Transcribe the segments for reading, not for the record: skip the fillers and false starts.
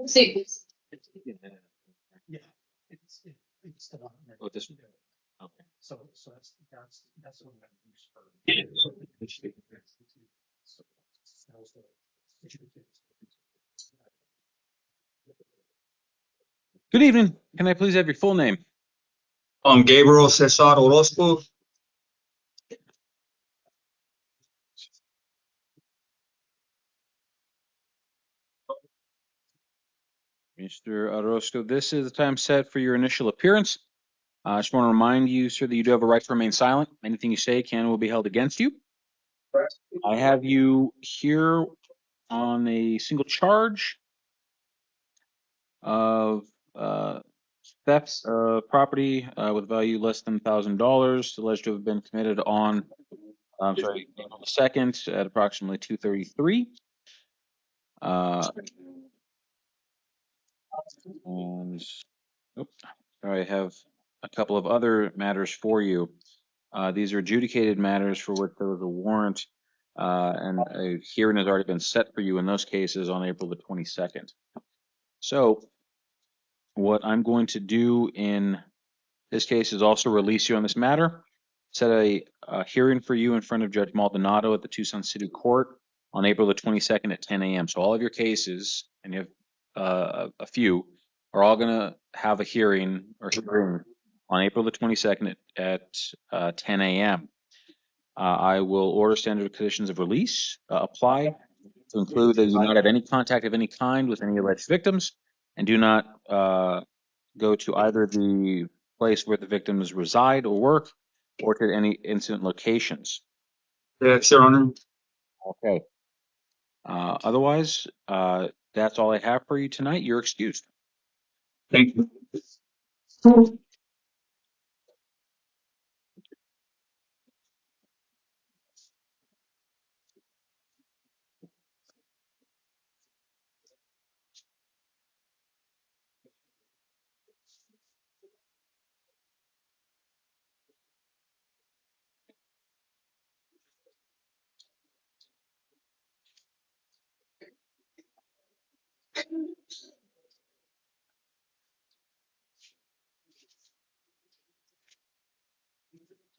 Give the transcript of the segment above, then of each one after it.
Sí. Yeah, it's the one. Oh, this one. Okay. So that's the one that I use for. Good evening. Can I please have your full name? Gabriel Cesar Orozco. Mr. Orozco, this is the time set for your initial appearance. I just want to remind you, sir, that you do have a right to remain silent. Anything you say can and will be held against you. I have you here on a single charge of theft of property with value less than $1,000, alleged to have been committed on, April 2nd at approximately 2:33. And I have a couple of other matters for you. These are adjudicated matters for which there was a warrant, and a hearing has already been set for you in those cases on April the 22nd. So what I'm going to do in this case is also release you on this matter, set a hearing for you in front of Judge Maldonado at the Tucson City Court on April the 22nd at 10 a.m. So all of your cases, and you have a few, are all going to have a hearing on April the 22nd at 10 a.m. I will order standard conditions of release apply to include that you do not have any contact of any kind with any alleged victims, and do not go to either the place where the victims reside or work, or to any incident locations. Yes, Your Honor. Okay. Otherwise, that's all I have for you tonight. You're excused. Thank you.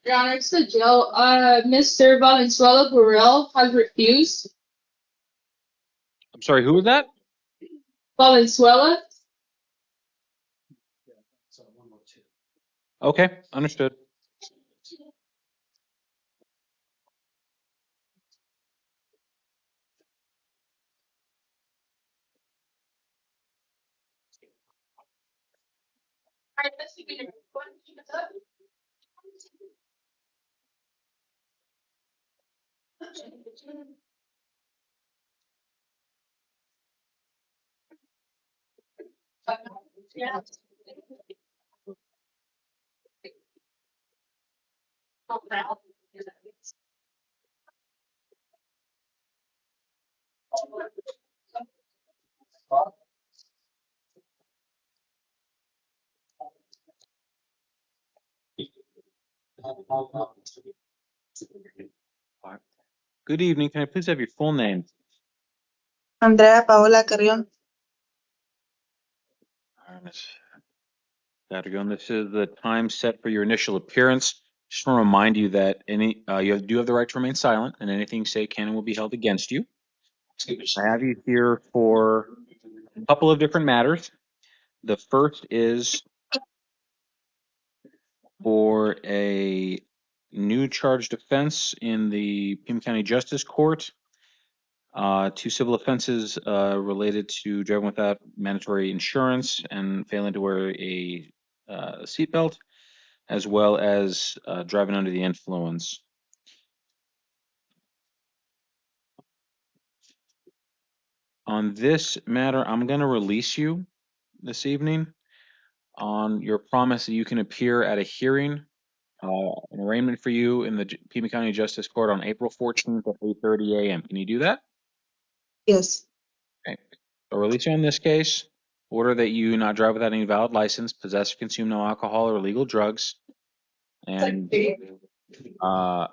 Your Honor, it's the jail. Mr. Valenzuela Burrell has refused. I'm sorry, who was that? Valenzuela? So 102. Okay, understood. Good evening. Can I please have your full name? Andrea Paola Carrion. Ms. Carrion, this is the time set for your initial appearance. Just want to remind you that you do have the right to remain silent, and anything you say can and will be held against you. I have you here for a couple of different matters. The first is for a new charged offense in the Pima County Justice Court. Two civil offenses related to driving without mandatory insurance and failing to wear a seatbelt, as well as driving under the influence. On this matter, I'm going to release you this evening on your promise that you can appear at a hearing, an arraignment for you in the Pima County Justice Court on April 14th at 8:30 a.m. Can you do that? Yes. Okay. I'll release you on this case. Order that you not drive without any valid license, possess or consume no alcohol or illegal drugs, and that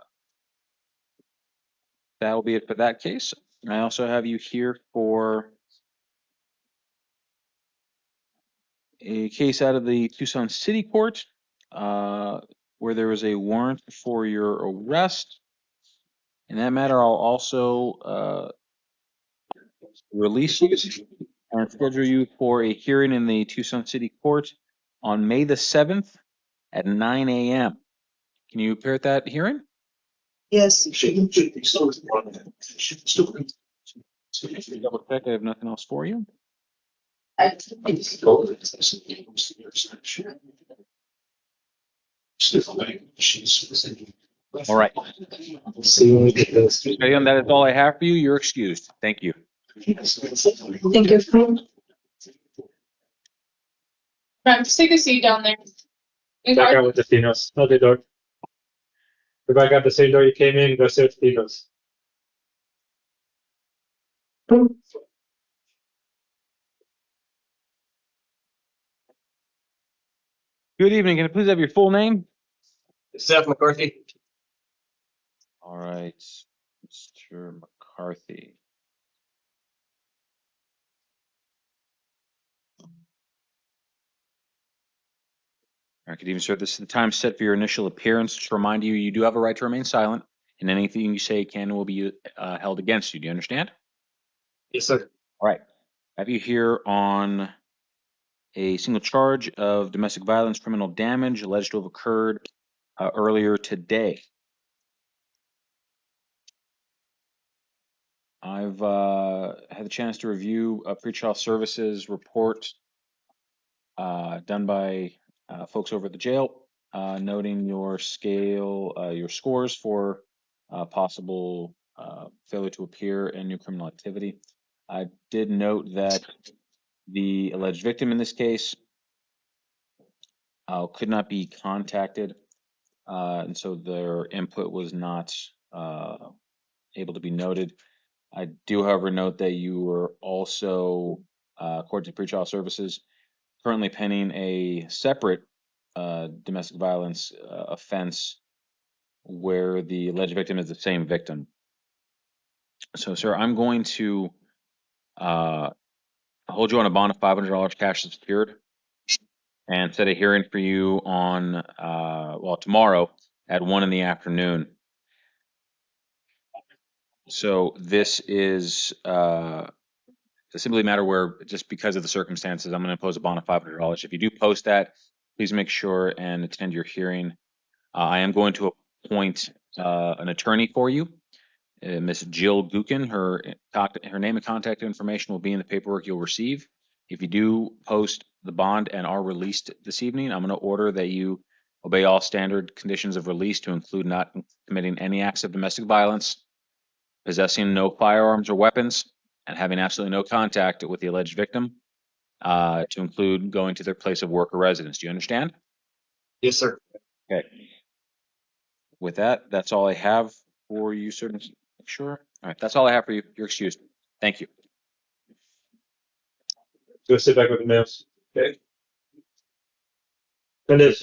will be it for that case. I also have you here for a case out of the Tucson City Court where there was a warrant for your arrest. In that matter, I'll also release you and schedule you for a hearing in the Tucson City Court on May the 7th at 9 a.m. Can you appear at that hearing? Yes. Double check, I have nothing else for you. All right. Graham, that is all I have for you. You're excused. Thank you. Thank you. Right, just take a seat down there. Back out with the Finos. Okay, door. Go back out the same door you came in, go sit with the Finos. Good evening. Can I please have your full name? Seth McCarthy. All right, Mr. McCarthy. All right, good evening, sir. This is the time set for your initial appearance. To remind you, you do have a right to remain silent, and anything you say can and will be held against you. Do you understand? Yes, sir. All right. I have you here on a single charge of domestic violence, criminal damage alleged to have occurred earlier today. I've had the chance to review a pretrial services report done by folks over at the jail, noting your your scores for possible failure to appear and new criminal activity. I did note that the alleged victim in this case could not be contacted, and so their input was not able to be noted. I do, however, note that you were also, according to pretrial services, currently pending a separate domestic violence offense where the alleged victim is the same victim. So, sir, I'm going to hold you on a bond of $500 cash secured and set a hearing for you on, tomorrow at 1 in the afternoon. So this is simply a matter where, just because of the circumstances, I'm going to impose a bond of $500. If you do post that, please make sure and attend your hearing. I am going to appoint an attorney for you, Miss Jill Gukin. Her name and contact information will be in the paperwork you'll receive. If you do post the bond and are released this evening, I'm going to order that you obey all standard conditions of release, to include not committing any acts of domestic violence, possessing no firearms or weapons, and having absolutely no contact with the alleged victim, to include going to their place of work or residence. Do you understand? Yes, sir. Okay. With that, that's all I have for you, sir. Sure. All right, that's all I have for you. You're excused. Thank you. Go sit back with the males. Okay. Finish.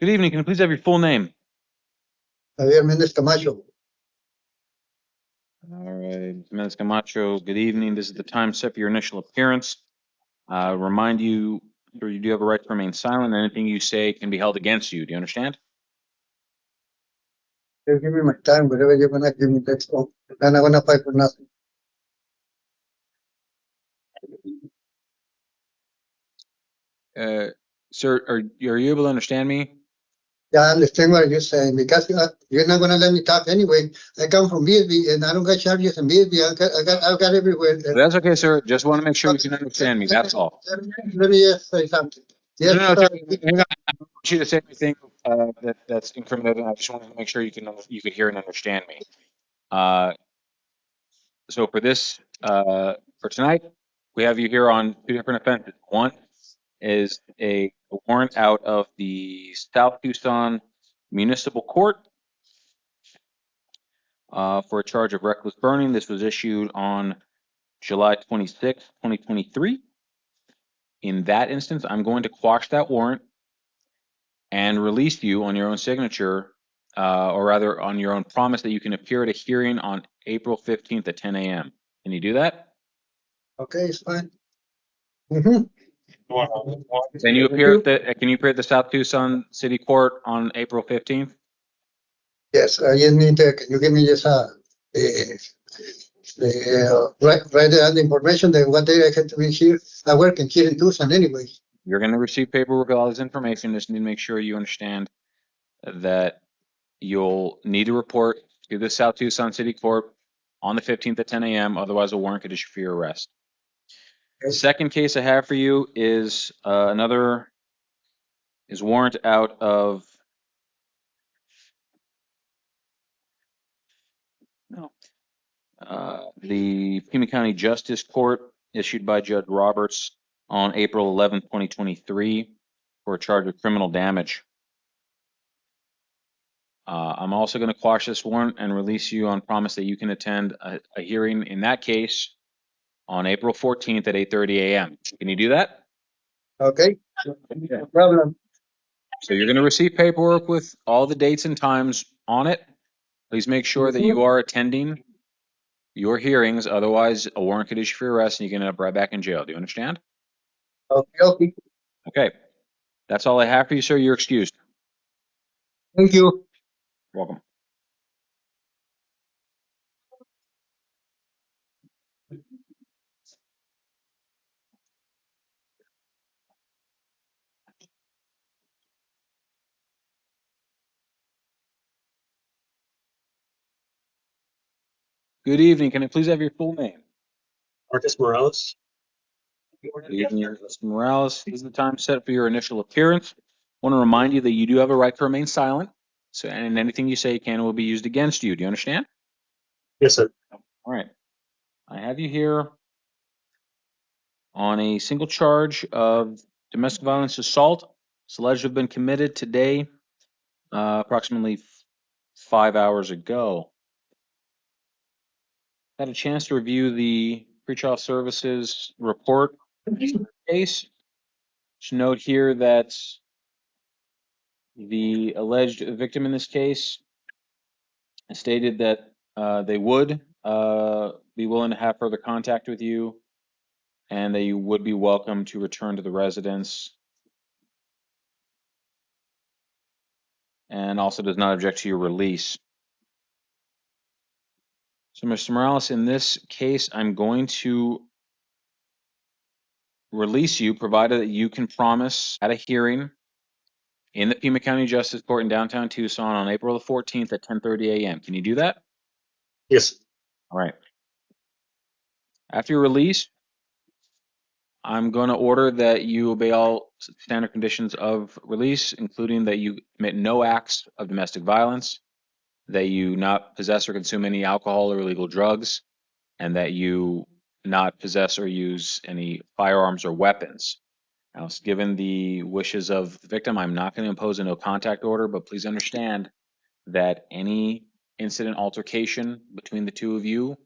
Good evening. Can I please have your full name? Javier Méndez Camacho. All right, Ms. Camacho, good evening. This is the time set for your initial appearance. Remind you, you do have a right to remain silent. Anything you say can be held against you. Do you understand? You give me my time, whatever you're gonna give me, let's go. I'm not gonna fight for nothing. Sir, are you able to understand me? Yeah, I understand what you're saying, because you're not gonna let me talk anyway. I come from BSB and I don't got charges in BSB. I've got everywhere. That's okay, sir. Just want to make sure you can understand me. That's all. Let me just say something. Yes, No, sir, hang on. I don't want you to say anything that's incriminating. I just wanted to make sure you could hear and understand me. So for this, for tonight, we have you here on two different offenses. One is a warrant out of the South Tucson Municipal Court for a charge of reckless burning. This was issued on July 26, 2023. In that instance, I'm going to quash that warrant and release you on your own signature, or rather on your own promise that you can appear at a hearing on April 15th at 10 a.m. Can you do that? Okay, it's fine. Mm-hmm. Can you appear at the South Tucson City Court on April 15th? Yes, I just need to, can you give me just write down the information that what day I have to be here. I work in here in Tucson anyway. You're going to receive paperwork with all this information. Just need to make sure you understand that you'll need to report to the South Tucson City Court on the 15th at 10 a.m. Otherwise, a warrant could issue for your arrest. The second case I have for you is warrant out of the Pima County Justice Court, issued by Judge Roberts on April 11th, 2023, for a charge of criminal damage. I'm also going to quash this warrant and release you on promise that you can attend a hearing in that case on April 14th at 8:30 a.m. Can you do that? Okay, no problem. So you're going to receive paperwork with all the dates and times on it. Please make sure that you are attending your hearings. Otherwise, a warrant could issue for your arrest and you can end up right back in jail. Do you understand? Okay. Okay. That's all I have for you, sir. You're excused. Thank you. You're welcome. Good evening. Can I please have your full name? Marcus Morales. Good evening, Mr. Morales. This is the time set for your initial appearance. I want to remind you that you do have a right to remain silent. So, and anything you say can will be used against you. Do you understand? Yes, sir. All right. I have you here on a single charge of domestic violence assault. It's alleged to have been committed today, approximately 5 hours ago. Had a chance to review the pretrial services report case. Should note here that the alleged victim in this case stated that they would be willing to have further contact with you and that you would be welcome to return to the residence, and also does not object to your release. So, Mr. Morales, in this case, I'm going to release you, provided that you can promise at a hearing in the Pima County Justice Court in downtown Tucson on April the 14th at 10:30 a.m. Can you do that? Yes. All right. After your release, I'm going to order that you obey all standard conditions of release, including that you commit no acts of domestic violence, that you not possess or consume any alcohol or illegal drugs, and that you not possess or use any firearms or weapons. Now, given the wishes of the victim, I'm not going to impose a no contact order, but please understand that any incident altercation between the two of you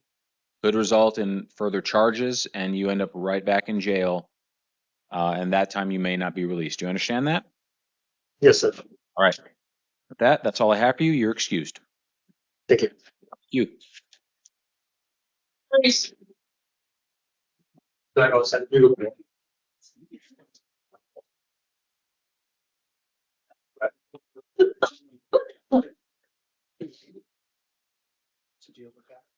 could result in further charges and you end up right back in jail. And that time you may not be released. Do you understand that? Yes, sir. All right. With that, that's all I have for you. You're excused. Thank you. You. Please. Like I said, you look good.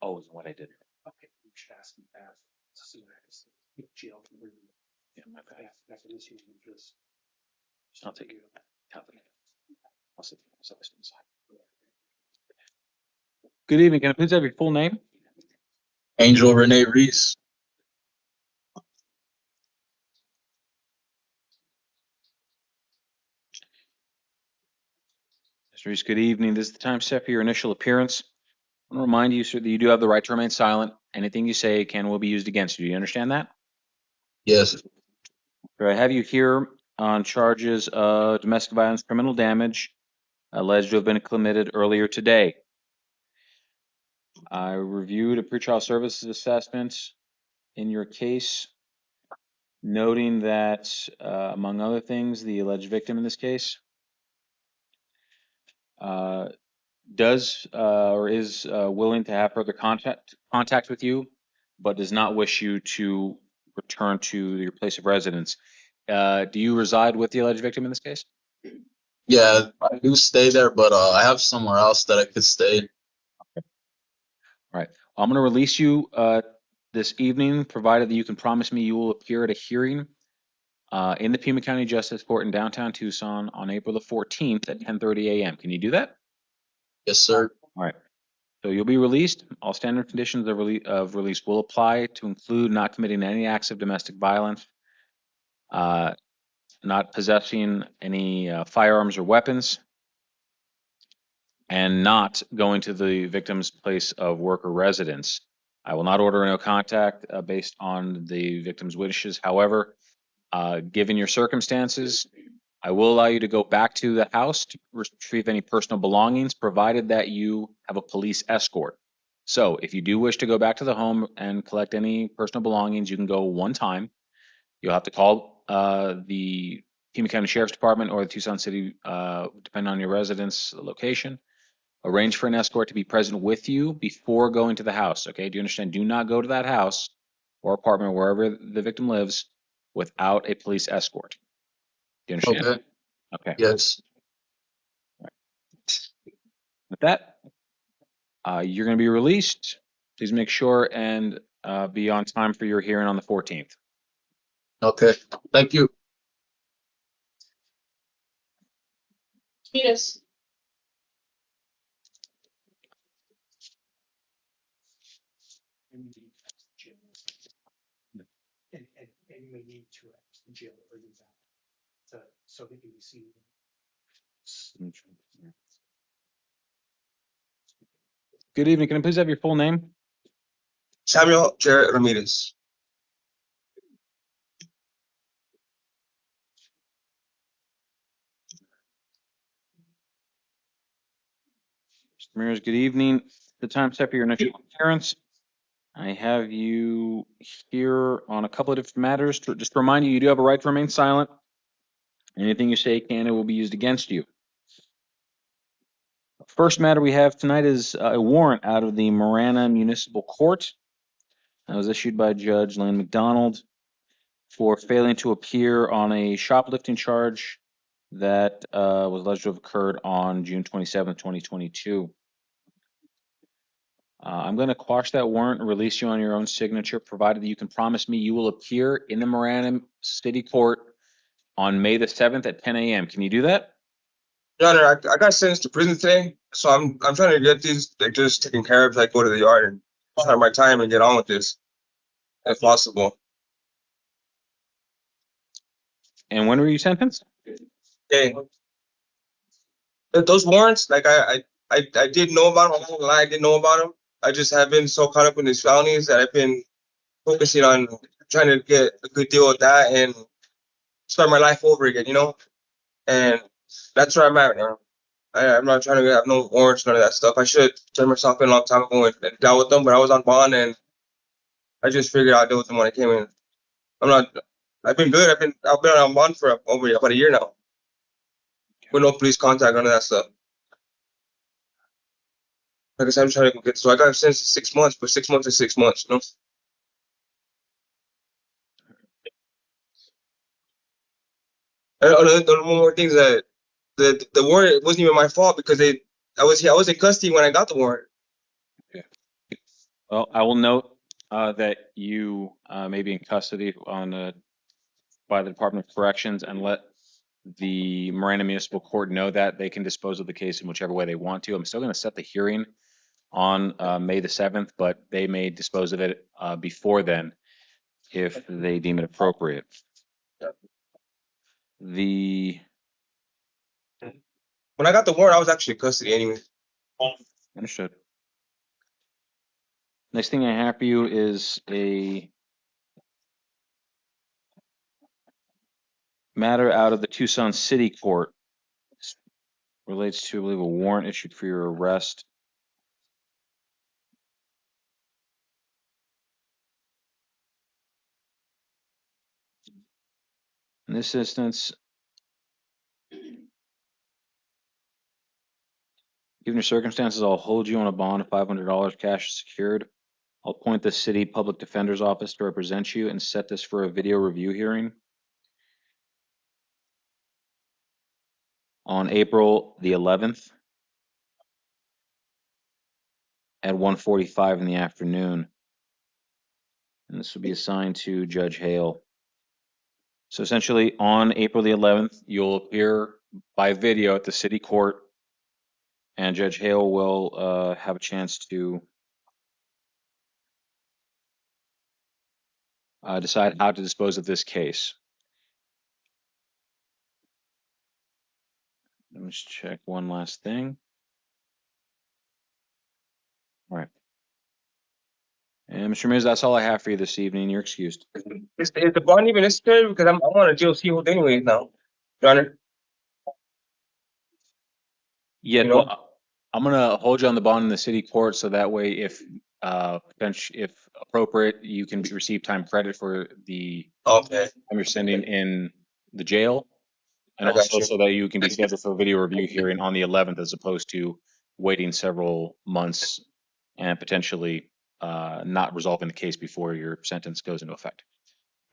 Oh, is what I did. Okay, you should ask him that. See what happens. Jail can bring you. Yeah, my bad. That's an issue with this. I'll take you. I'll sit inside. Good evening. Can I please have your full name? Angel Renee Reese. Mr. Reese, good evening. This is the time set for your initial appearance. I want to remind you, sir, that you do have the right to remain silent. Anything you say can will be used against you. Do you understand that? Yes. I have you here on charges of domestic violence, criminal damage, alleged to have been committed earlier today. I reviewed a pretrial services assessment in your case, noting that, among other things, the alleged victim in this case does or is willing to have further contact with you, but does not wish you to return to your place of residence. Do you reside with the alleged victim in this case? Yeah, I do stay there, but I have somewhere else that I could stay. All right. I'm going to release you this evening, provided that you can promise me you will appear at a hearing in the Pima County Justice Court in downtown Tucson on April the 14th at 10:30 a.m. Can you do that? Yes, sir. All right. So you'll be released. All standard conditions of release will apply to include not committing any acts of domestic violence, not possessing any firearms or weapons, and not going to the victim's place of work or residence. I will not order no contact based on the victim's wishes. However, given your circumstances, I will allow you to go back to the house to retrieve any personal belongings, provided that you have a police escort. So if you do wish to go back to the home and collect any personal belongings, you can go one time. You'll have to call the Pima County Sheriff's Department or the Tucson City, depending on your residence location. Arrange for an escort to be present with you before going to the house. Okay, do you understand? Do not go to that house or apartment, wherever the victim lives, without a police escort. Do you understand? Okay. Okay. Yes. With that, you're going to be released. Please make sure and be on time for your hearing on the 14th. Okay. Thank you. Yes. And you may need to jail or use that so that you receive. Good evening. Can I please have your full name? Samuel Jarrett Ramirez. Mr. Ramirez, good evening. The time set for your initial appearance. I have you here on a couple of different matters. Just to remind you, you do have a right to remain silent. Anything you say can and will be used against you. First matter we have tonight is a warrant out of the Marana Municipal Court. That was issued by Judge Lane McDonald for failing to appear on a shoplifting charge that was alleged to have occurred on June 27, 2022. I'm going to quash that warrant and release you on your own signature, provided that you can promise me you will appear in the Marana City Court on May the 7th at 10 a.m. Can you do that? Your Honor, I got sentenced to prison today, so I'm trying to get these like just taken care of, like go to the yard and start my time and get on with this, if possible. And when were you sentenced? Okay. Those warrants, like I did know about them. I'm not gonna lie, I didn't know about them. I just have been so caught up in these felonies that I've been focusing on trying to get a good deal with that and start my life over again, you know? And that's where I'm at now. I'm not trying to have no warrants, none of that stuff. I should have turned myself in a long time ago and dealt with them, but I was on bond and I just figured I'd deal with them when I came in. I've been good. I've been on bond for over about a year now. With no police contact, none of that stuff. Like I said, I'm trying to get, so I got sentenced to 6 months, but 6 months is 6 months, you know? And one more thing is that the warrant wasn't even my fault because I was in custody when I got the warrant. Okay. Well, I will note that you may be in custody by the Department of Corrections, and let the Marana Municipal Court know that they can dispose of the case in whichever way they want to. I'm still going to set the hearing on May the 7th, but they may dispose of it before then if they deem it appropriate. When I got the warrant, I was actually in custody anyway. Understood. Next thing I have for you is a matter out of the Tucson City Court. This relates to, I believe, a warrant issued for your arrest. this instance, given your circumstances, I'll hold you on a bond of $500 cash secured. I'll appoint the city public defender's office to represent you and set this for a video review hearing on April the 11th at 1:45 in the afternoon. And this will be assigned to Judge Hale. So essentially, on April the 11th, you'll appear by video at the city court, and Judge Hale will have a chance to decide how to dispose of this case. Let me just check one last thing. All right. And Mr. Miz, that's all I have for you this evening. You're excused. Is the bond even necessary? Because I want to GOC hold anyways now, Your Honor. Yeah, You know? well, I'm gonna hold you on the bond in the city court, so that way, if appropriate, you can receive time credit for the Okay. time you're sending in the jail, and I got also you. so that you can be scheduled for a video review hearing on the 11th, as opposed to waiting several months and potentially not resolving the case before your sentence goes into effect.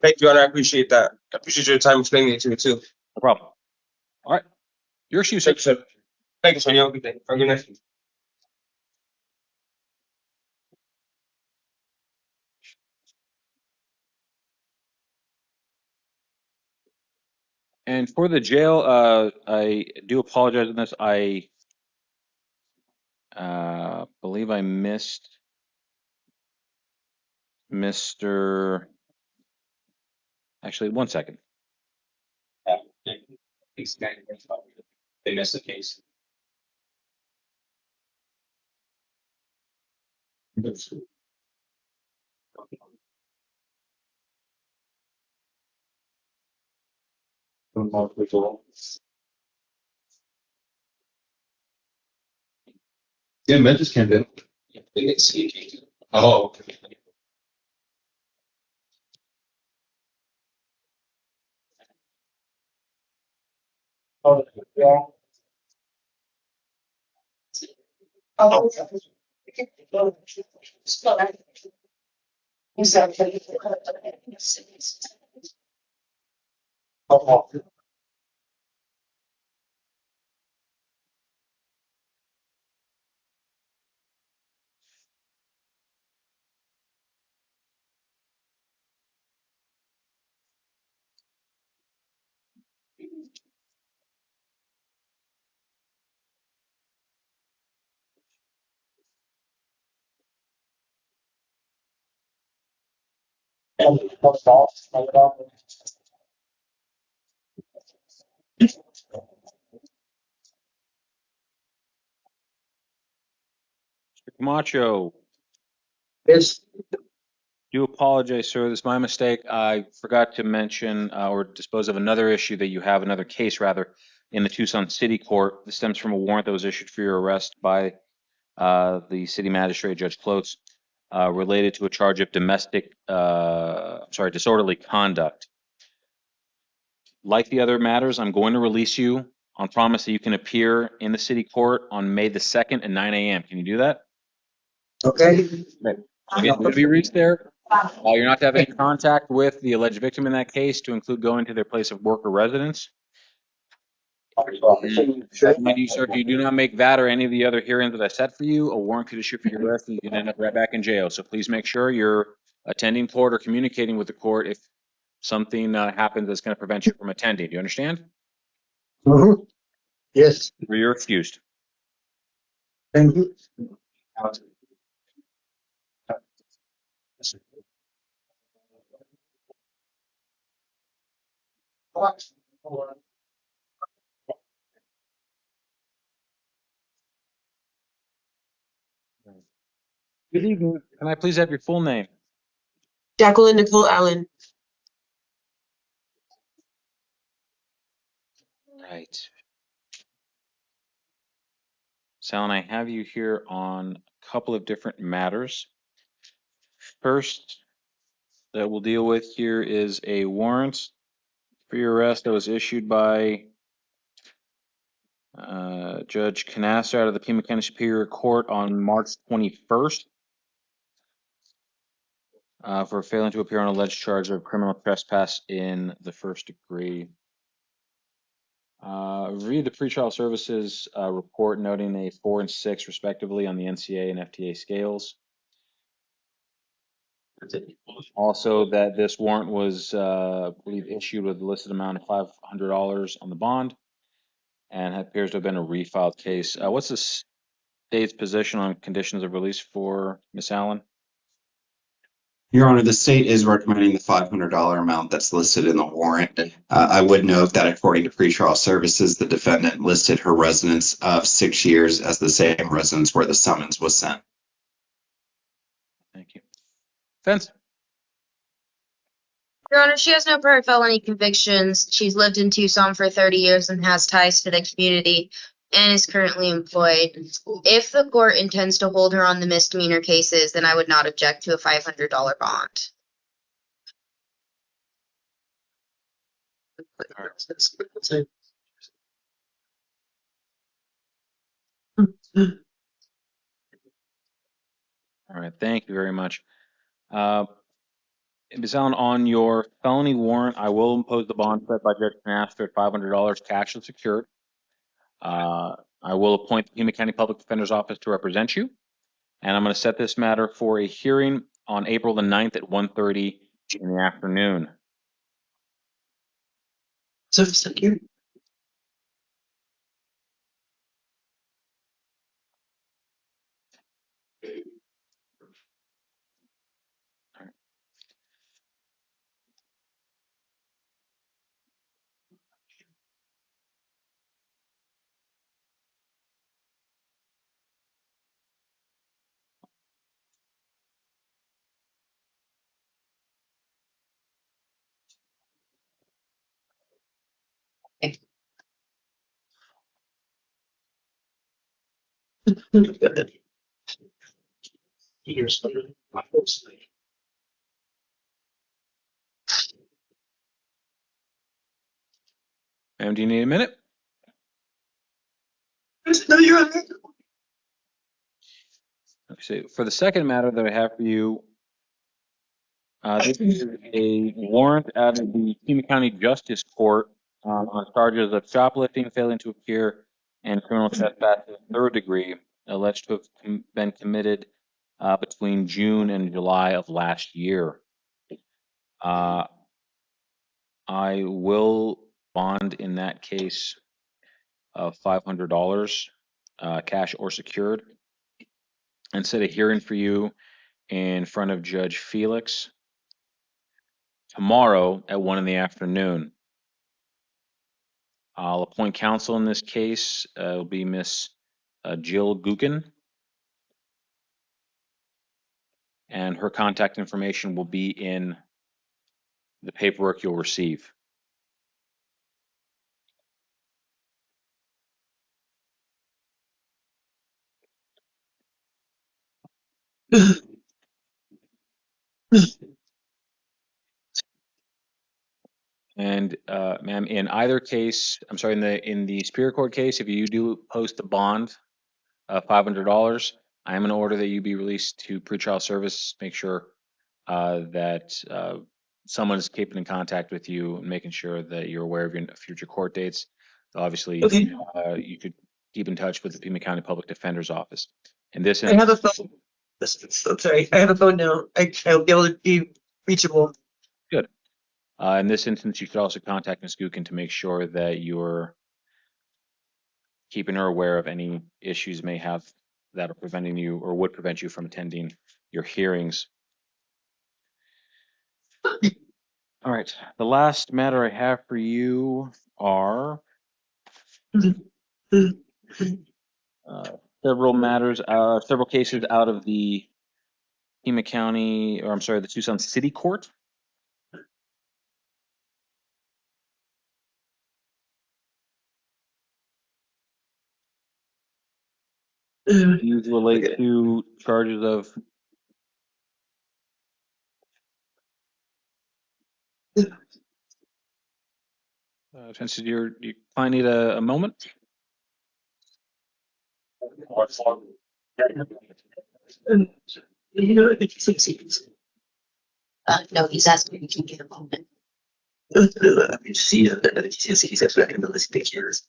Thank you, Your Honor. I appreciate that. I appreciate your time explaining it to me too. No problem. All right, you're excused. Thank you, sir. Thank you, sir. You have a good day. Or good night. And for the jail, I do apologize on this. I believe I missed Mr. Actually, one second. They missed the case. Yeah, Memphis can do. They didn't see it. Oh, okay. Oh, yeah. Oh, Camacho, Yes. do apologize, sir. This is my mistake. I forgot to mention or dispose of another issue that you have, another case rather, in the Tucson City Court. This stems from a warrant that was issued for your arrest by the city magistrate, Judge Klotz, related to a charge of disorderly conduct. Like the other matters, I'm going to release you on promise that you can appear in the city court on May the 2nd at 9 a.m. Can you do that? Okay. It's going to be reached there. You're not to have any contact with the alleged victim in that case, to include going to their place of work or residence. Mind you, sir, if you do not make that or any of the other hearings that I set for you, a warrant could issue for your arrest and you can end up right back in jail. So please make sure you're attending court or communicating with the court if something happens that's going to prevent you from attending. Do you understand? Mm-hmm. Yes. You're excused. Thank you. Good evening. Can I please have your full name? Jacqueline Nicole Allen. Right. Sal, and I have you here on a couple of different matters. First that we'll deal with here is a warrant for for your arrest that was issued by Judge Canasta out of the Pima County Superior Court on March 21st for failing to appear on alleged charge of criminal trespass in the first degree. Read the pretrial services report noting a 4 and 6 respectively on the NCA and FTA scales. Also, that this warrant was issued with a listed amount of $500 on the bond, and appears to have been a refiled case. What's the state's position on conditions of release for Miss Allen? Your Honor, the state is recommending the $500 amount that's listed in the warrant. I would note that according to pretrial services, the defendant listed her residence of 6 years as the same residence where the summons was sent. Thank you. Fence. Your Honor, she has no prior felony convictions. She's lived in Tucson for 30 years and has ties to the community and is currently employed. If the court intends to hold her on the misdemeanor cases, then I would not object to a $500 bond. All right, thank you very much. Ms. Allen, on your felony warrant, I will impose the bond set by Judge Canasta at $500 cash and secured. I will appoint the Pima County Public Defender's Office to represent you, and I'm going to set this matter for a hearing on April the 9th at 1:30 in the afternoon. So secure. Ma'am, do you need a minute? No, Your Honor. Okay, so for the second matter that I have for you, this is a warrant out of the Pima County Justice Court on charges of shoplifting, failing to appear, and criminal trespass in the third degree, alleged to have been committed between June and July of last year. I will bond in that case of $500, cash or secured, and set a hearing for you in front of Judge Felix tomorrow at 1 in the afternoon. I'll appoint counsel in this case. It'll be Miss Jill Gukin, and her contact information will be in the paperwork you'll receive. And ma'am, in either case, I'm sorry, in the Superior Court case, if you do post a bond of $500, I am going to order that you be released to pretrial service. Make sure that someone is keeping in contact with you and making sure that you're aware of your future court dates. Obviously, Okay. You could keep in touch with the Pima County Public Defender's Office. In this, I have a phone. I'm sorry. I have a phone now. I'll be able to be reachable. good. In this instance, you should also contact Ms. Gukin to make sure that you're keeping her aware of any issues you may have that are preventing you or would prevent you from attending your hearings. All right. The last matter I have for you are several matters, several cases out of the Pima County, or I'm sorry, the Tucson City Court. These relate to charges of Since you might need a moment. You know, it's 6 seconds. No, he's asking if you can get a moment. I can see he's expecting all these pictures.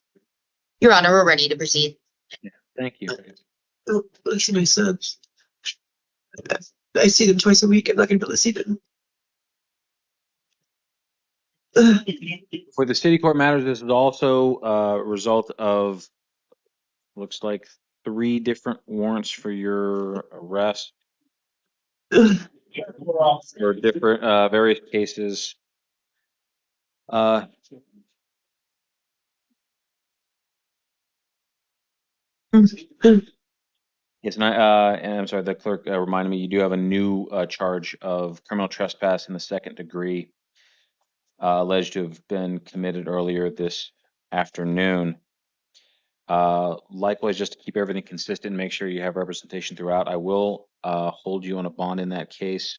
Your Honor, we're ready to proceed. Thank you. Oh, I see my sons. I see them twice a week. I'm not going to be able to see them. For the city court matters, this is also a result of, looks like, 3 different warrants for your arrest for different various cases. Yes, and I'm sorry, the clerk reminded me you do have a new charge of criminal trespass in the 2nd degree, alleged to have been committed earlier this afternoon. Likewise, just to keep everything consistent and make sure you have representation throughout, I will hold you on a bond in that case.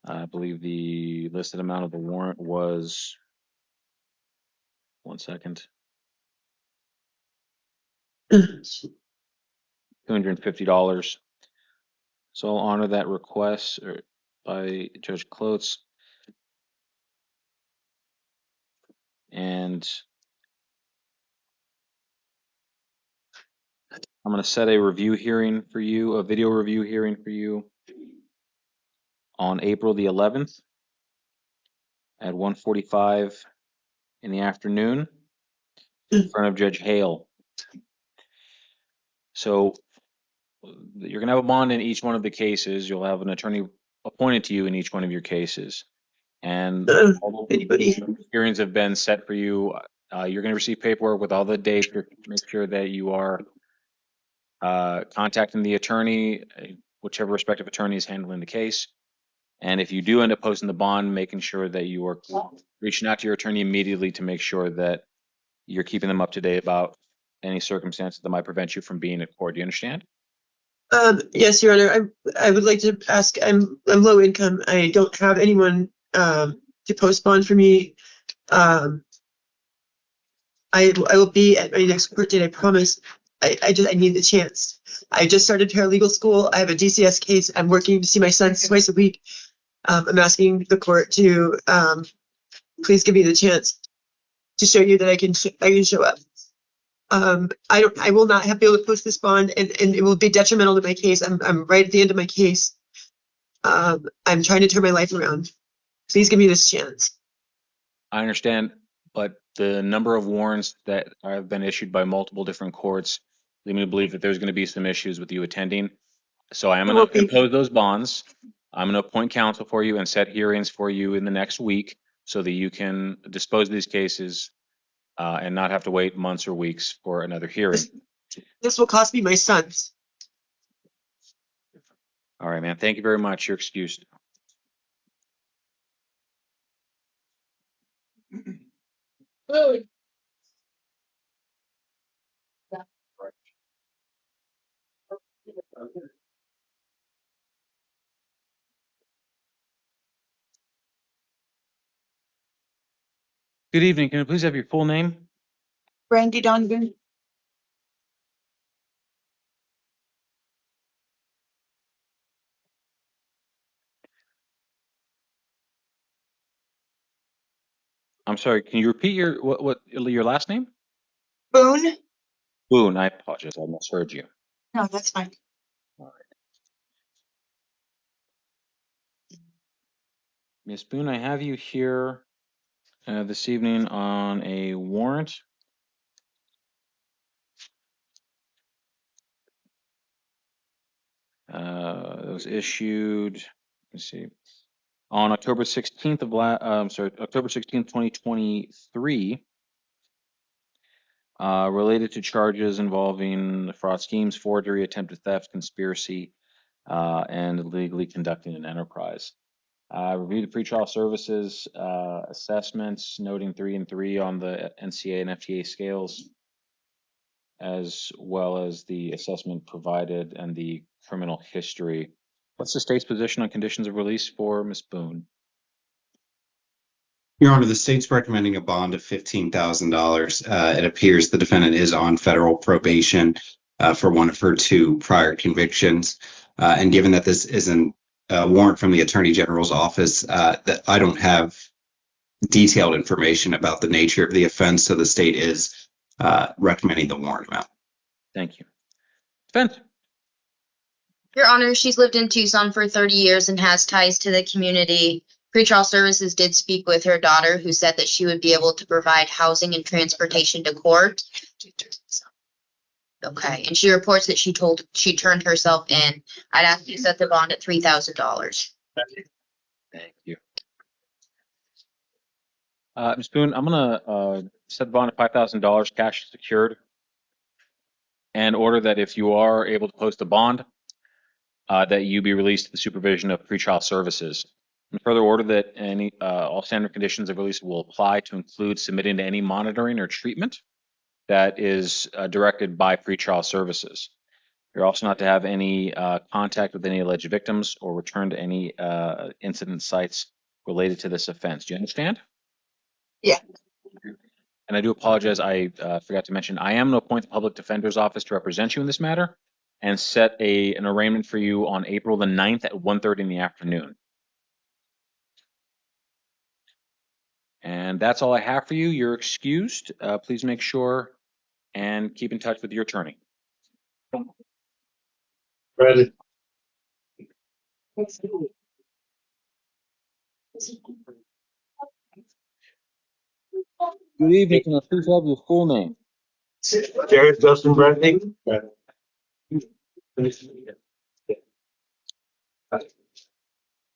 I believe the listed amount of the warrant was, one second, $250. So I'll honor that request by Judge Klotz. And I'm going to set a review hearing for you, a video review hearing for you on April the 11th at 1:45 in the afternoon in front of Judge Hale. So you're going to have a bond in each one of the cases. You'll have an attorney appointed to you in each one of your cases. And all the hearings have been set for you. You're going to receive paperwork with all the dates to make sure that you are contacting the attorney, whichever respective attorney is handling the case. And if you do end up posting the bond, making sure that you are reaching out to your attorney immediately to make sure that you're keeping them up to date about any circumstances that might prevent you from being in court. Do you understand? Yes, Your Honor. I would like to ask. I'm low income. I don't have anyone to post bond for me. I will be at my next court date. I promise. I need the chance. I just started paralegal school. I have a DCS case. I'm working to see my son twice a week. I'm asking the court to please give me the chance to show you that I can show up. I will not be able to post this bond, and it will be detrimental to my case. I'm right at the end of my case. I'm trying to turn my life around. Please give me this chance. I understand, but the number of warrants that have been issued by multiple different courts lead me to believe that there's going to be some issues with you attending. So I am going to impose those bonds. I'm going to appoint counsel for you and set hearings for you in the next week so that you can dispose of these cases and not have to wait months or weeks for another hearing. This will cost me my sons. All right, man. Thank you very much. You're excused. Good evening. Can I please have your full name? Brandy Donovan. I'm sorry. Can you repeat your your last name? Boone. Boone. I apologize. I misheard you. No, that's fine. All right. Miss Boone, I have you here this evening on a warrant. It was issued, let's see, on October 16th of October 16th, 2023, related to charges involving fraud schemes, forgery, attempted theft, conspiracy, and illegally conducting an enterprise. Reviewed the pretrial services assessments, noting 3 and 3 on the NCA and FTA scales, as well as the assessment provided and the criminal history. What's the state's position on conditions of release for Ms. Boone? Your Honor, the state's recommending a bond of $15,000. It appears the defendant is on federal probation for one of her 2 prior convictions. And given that this isn't a warrant from the Attorney General's office, that I don't have detailed information about the nature of the offense, so the state is recommending the warrant amount. Thank you. Defense. Your Honor, she's lived in Tucson for 30 years and has ties to the community. Pretrial services did speak with her daughter, who said that she would be able to provide housing and transportation to court. Okay, and she reports that she turned herself in. I'd ask you to set the bond at $3,000. Thank you. Ms. Boone, I'm gonna set the bond at $5,000 cash secured, and order that if you are able to post a bond, that you be released to the supervision of pretrial services. And further order that all standard conditions of release will apply to include submitting to any monitoring or treatment that is directed by pretrial services. You're also not to have any contact with any alleged victims or return to any incident sites related to this offense. Do you understand? Yeah. And I do apologize, I forgot to mention, I am to appoint the public defender's office to represent you in this matter and set an arraignment for you on April the 9th at 1:30 in the afternoon. And that's all I have for you. You're excused. Please make sure and keep in touch with your attorney. Ready. Good evening. Can I please have your full name? Jared Justin Bradley.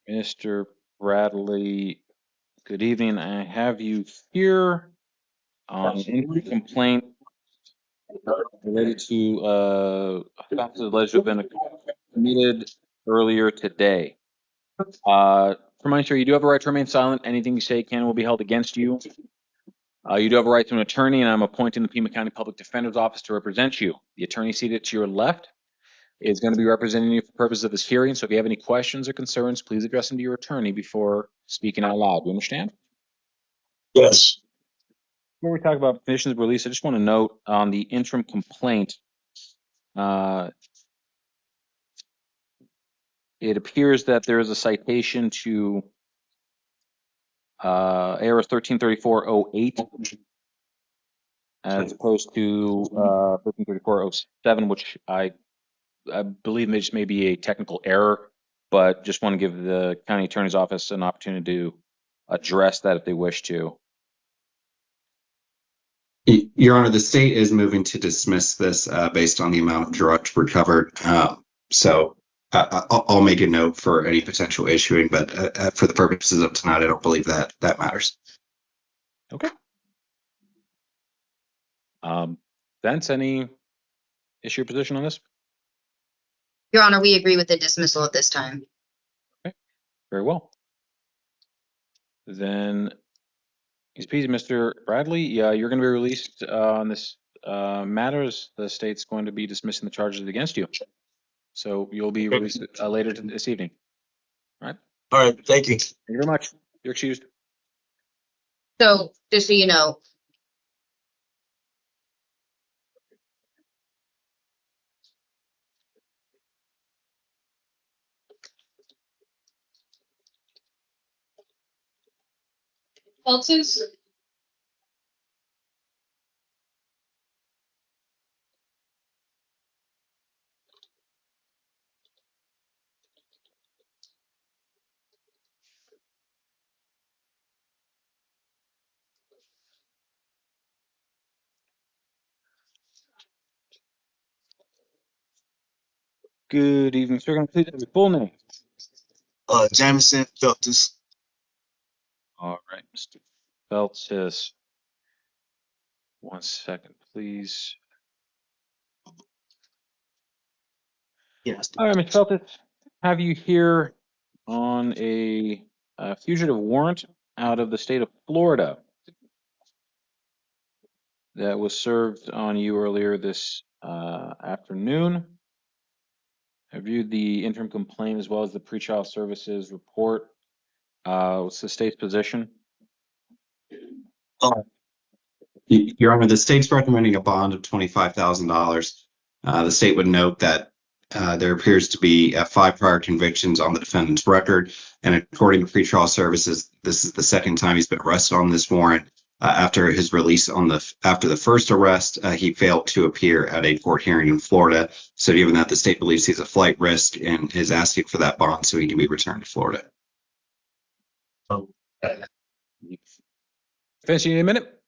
Mr. Bradley, good evening. I have you here on an complaint related to offenses alleged to have been committed earlier today. Remind you, you do have a right to remain silent. Anything you say can and will be held against you. You do have a right to an attorney, and I'm appointing the Pima County Public Defender's Office to represent you. The attorney seated to your left is going to be representing you for purposes of this hearing. So if you have any questions or concerns, please address them to your attorney before speaking out loud. Do you understand? Yes. Before we talk about conditions of release, I just want to note on the interim complaint, it appears that there is a citation to ARS 133408 as opposed to 133407, which I believe this may be a technical error, but just want to give the county attorney's office an opportunity to address that if they wish to. Your Honor, the state is moving to dismiss this based on the amount of drugs recovered. So I'll make a note for any potential issuing, but for the purposes of tonight, I don't believe that matters. Okay. Vince, any issue or position on this? Your Honor, we agree with the dismissal at this time. Okay, very well. Then, Mr. Bradley, you're going to be released on this matters. The state's going to be dismissing the charges against you. So you'll be released later this evening. All right? All right, thank you. Thank you very much. You're excused. So, just so you know, Feltes? Good evening, sir. Can I please have your full name? Jamison Feltus. All right, Mr. Feltis. 1 second, please. Yes. All right, Mr. Feltis, have you here on a fugitive warrant out of the state of Florida that was served on you earlier this afternoon. I viewed the interim complaint as well as the pretrial services report. What's the state's position? Your Honor, the state's recommending a bond of $25,000. The state would note that there appears to be 5 prior convictions on the defendant's record, and according to pretrial services, this is the second time he's been arrested on this warrant. After his release after the first arrest, he failed to appear at a court hearing in Florida. So given that the state believes he's a flight risk and is asking for that bond so he can be returned to Florida. Finish, you need a minute?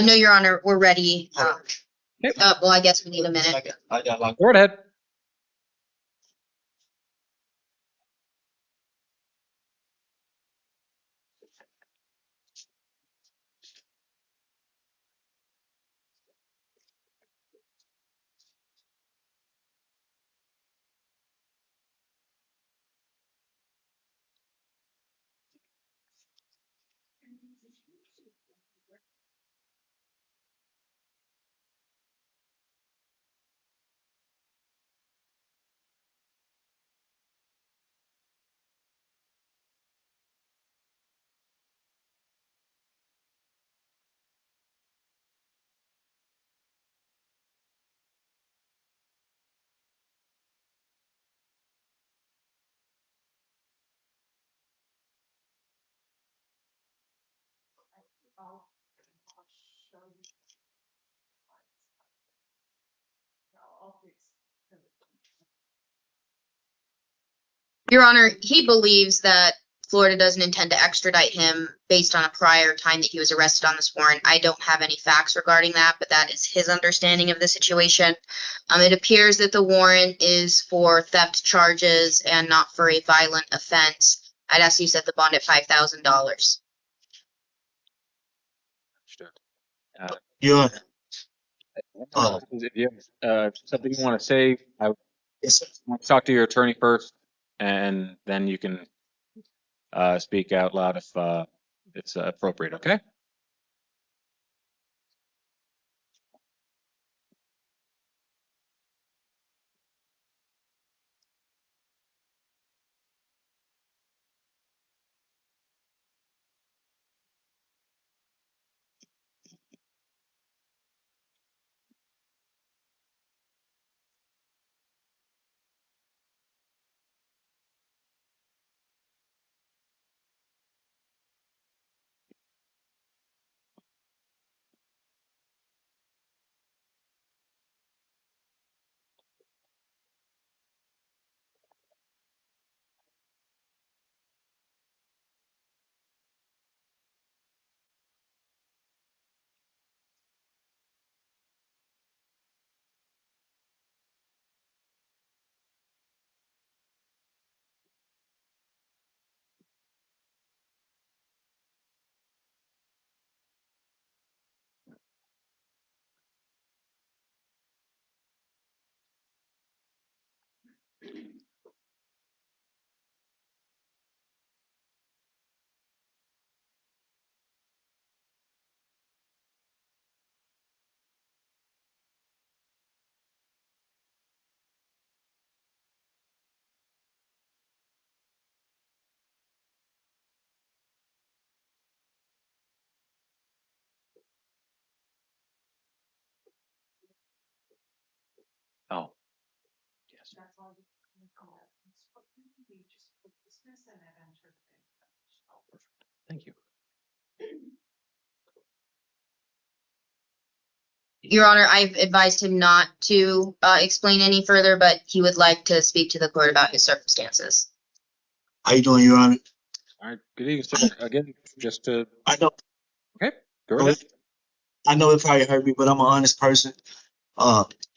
No, Your Honor, we're ready. Well, I guess we need a minute. Go right ahead. Your Honor, he believes that Florida doesn't intend to extradite him based on a prior time that he was arrested on this warrant. I don't have any facts regarding that, but that is his understanding of the situation. It appears that the warrant is for theft charges and not for a violent offense. I'd ask you to set the bond at $5,000. Yeah. If you have something you want to say, I want to talk to your attorney first, and then you can speak out loud if it's appropriate, okay? Oh. Yes. Thank you. Your Honor, I've advised him not to explain any further, but he would like to speak to the court about his circumstances. How you doing, Your Honor? All right. Good evening, sir. Again, just to... I know. Okay. Go ahead. I know it probably hurt me, but I'm an honest person.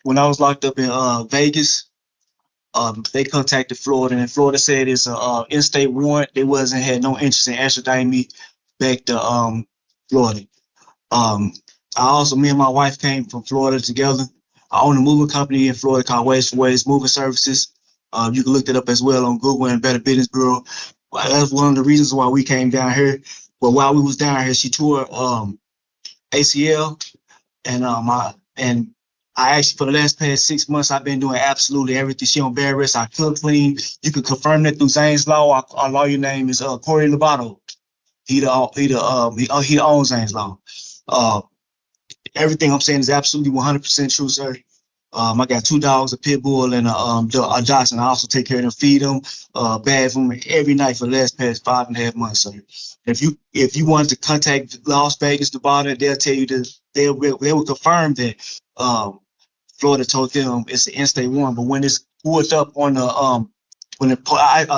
When I was locked up in Vegas, they contacted Florida, and Florida said it's a in-state warrant. They had no interest in extraditing me back to Florida. Me and my wife came from Florida together. I own a moving company in Florida called Ways for Ways Moving Services. You can look that up as well on Google and Better Business Bureau. That's one of the reasons why we came down here. But while we was down here, she tore ACL, and I actually, for the past 6 months, I've been doing absolutely everything. She on bed rest. I cook, clean. You can confirm that through Zane's Law. Our lawyer name is Corey Lovato. He owns Zane's Law. Everything I'm saying is absolutely 100% true, sir. I got 2 dogs, a pit bull, and a Dachshund. I also take care of them, feed them, bathe them every night for the past 5.5 months, sir. If you wanted to contact Las Vegas, Nevada, they'll tell you that they will confirm that Florida told them it's an in-state warrant. But when it's pulled up on the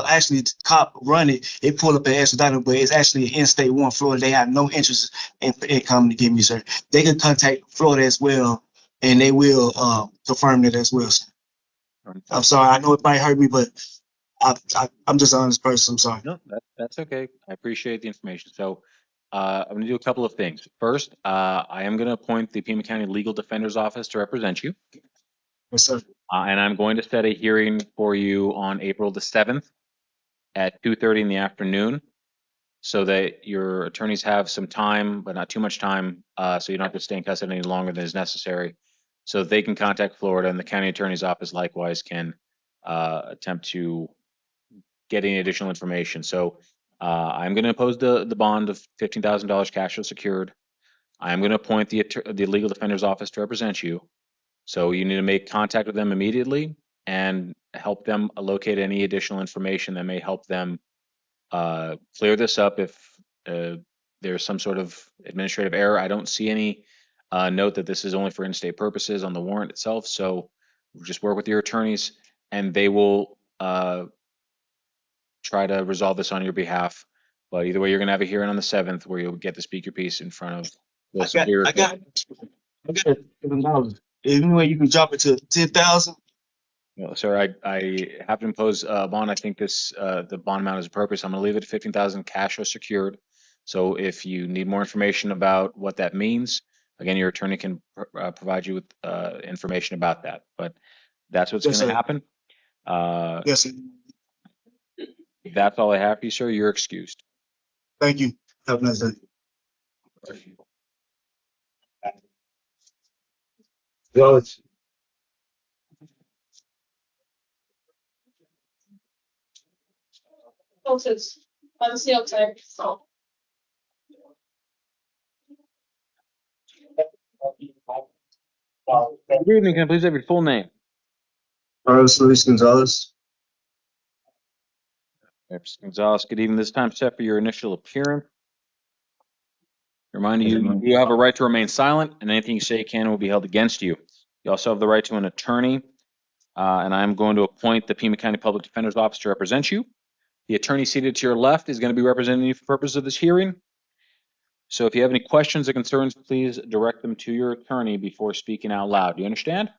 actually the cop run it pulled up an extradited, but it's actually an in-state warrant. Florida, they have no interest in coming to get me, sir. They can contact Florida as well, and they will confirm that as well, sir. I'm sorry, I know it might hurt me, but I'm just an honest person. I'm sorry. No, that's okay. I appreciate the information. So I'm going to do a couple of things. First, I am going to appoint the Pima County Legal Defender's Office to represent you. Yes, sir. And I'm going to set a hearing for you on April the 7th at 2:30 in the afternoon, so that your attorneys have some time, but not too much time, so you don't have to stay in custody any longer than is necessary, so they can contact Florida, and the county attorney's office likewise can attempt to get any additional information. So I'm going to impose the bond of $15,000 cash or secured. I'm going to appoint the legal defender's office to represent you. So you need to make contact with them immediately and help them locate any additional information that may help them clear this up if there's some sort of administrative error. I don't see any note that this is only for in-state purposes on the warrant itself. So just work with your attorneys, and they will try to resolve this on your behalf. But either way, you're going to have a hearing on the 7th where you'll get to speak your piece in front of the Superior Court. I got $7. Any way you can drop it to 10,000? No, sir, I have to impose a bond. I think the bond amount is appropriate. So I'm going to leave it at 15,000 cash or secured. So if you need more information about what that means, again, your attorney can provide you with information about that. But that's what's going to happen. Yes, sir. That's all I have for you, sir. You're excused. Thank you. Have a nice day. Well, It's honestly outside. So. Good evening. Can I please have your full name? Carlos Luis Gonzalez. Mr. Gonzalez, good evening. This time set for your initial appearance. Reminding you, you have a right to remain silent, and anything you say can and will be held against you. You also have the right to an attorney, and I'm going to appoint the Pima County Public Defender's Office to represent you. The attorney seated to your left is going to be representing you for the purpose of this hearing. So if you have any questions or concerns, please direct them to your attorney before speaking out loud. Do you understand?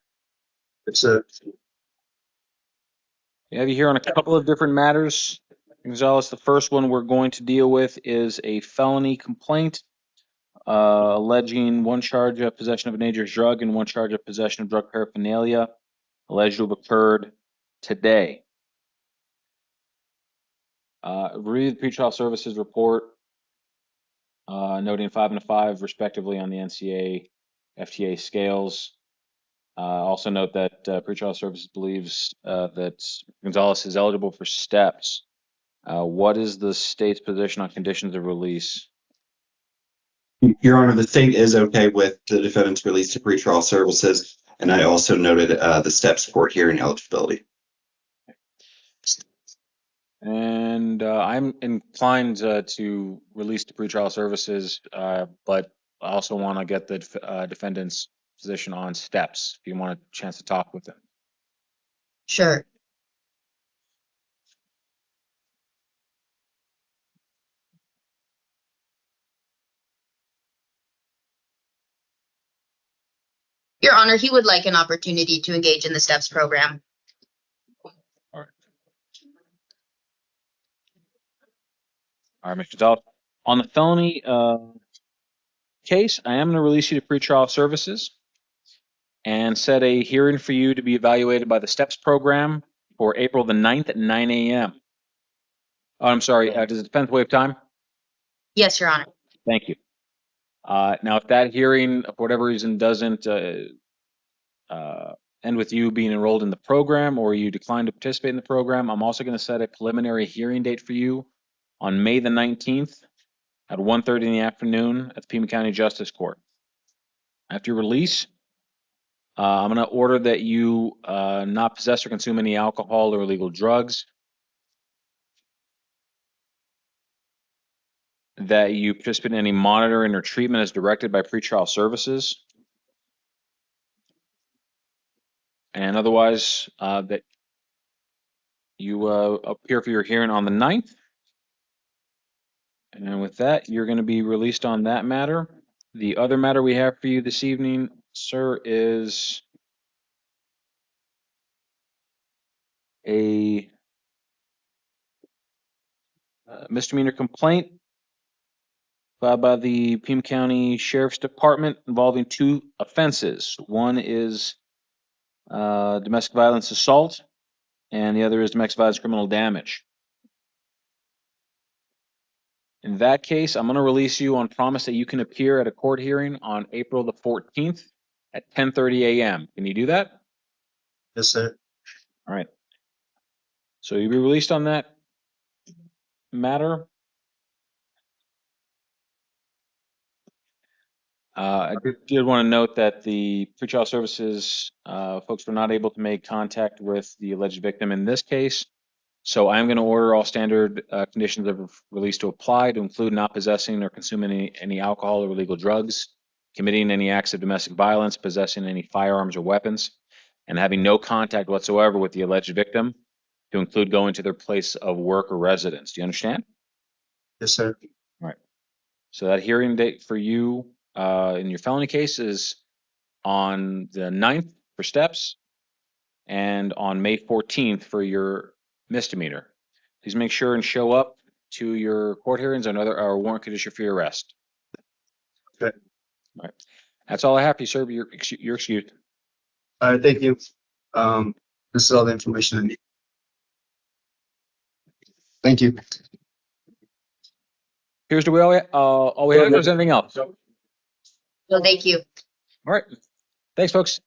Yes, sir. We have you here on a couple of different matters. Gonzalez, the first one we're going to deal with is a felony complaint alleging one charge of possession of a dangerous drug and one charge of possession of drug paraphernalia alleged to have occurred today. Read the pretrial services report noting 5 and a 5 respectively on the NCA FTA scales. Also note that pretrial services believes that Gonzalez is eligible for steps. What is the state's position on conditions of release? Your Honor, the state is okay with the defendant's release to pretrial services, and I also noted the steps court hearing eligibility. And I'm inclined to release to pretrial services, but I also want to get the defendant's position on steps if you want a chance to talk with them. Sure. Your Honor, he would like an opportunity to engage in the STEPS program. All right, Mr. Gonzalez. On the felony case, I am going to release you to pretrial services and set a hearing for you to be evaluated by the STEPS program for April the 9th at 9 a.m. Oh, I'm sorry, does the defense waive time? Yes, Your Honor. Thank you. Now, if that hearing, for whatever reason, doesn't end with you being enrolled in the program or you decline to participate in the program, I'm also going to set a preliminary hearing date for you on May the 19th at 1:30 in the afternoon at the Pima County Justice Court. After your release, I'm going to order that you not possess or consume any alcohol or illegal drugs, that you participate in any monitoring or treatment as directed by pretrial services, and otherwise that you appear for your hearing on the 9th. And with that, you're going to be released on that matter. The other matter we have for you this evening, sir, is a misdemeanor complaint filed by the Pima County Sheriff's Department involving 2 offenses. One is domestic violence assault, and the other is domestic violence criminal damage. In that case, I'm going to release you on promise that you can appear at a court hearing on April the 14th at 10:30 a.m. Can you do that? Yes, sir. All right. So you'll be released on that matter. I did want to note that the pretrial services folks were not able to make contact with the alleged victim in this case. So I'm going to order all standard conditions of release to apply, to include not possessing or consuming any alcohol or illegal drugs, committing any acts of domestic violence, possessing any firearms or weapons, and having no contact whatsoever with the alleged victim, to include going to their place of work or residence. Do you understand? Yes, sir. All right. So that hearing date for you in your felony case is on the 9th for steps and on May 14th for your misdemeanor. Please make sure and show up to your court hearings and other warrant condition for your arrest. Okay. All right. That's all I have for you, sir. You're excused. All right, thank you. This is all the information I need. Thank you. Here's the way all we have. If there's anything else. Well, thank you. All right. Thanks, folks.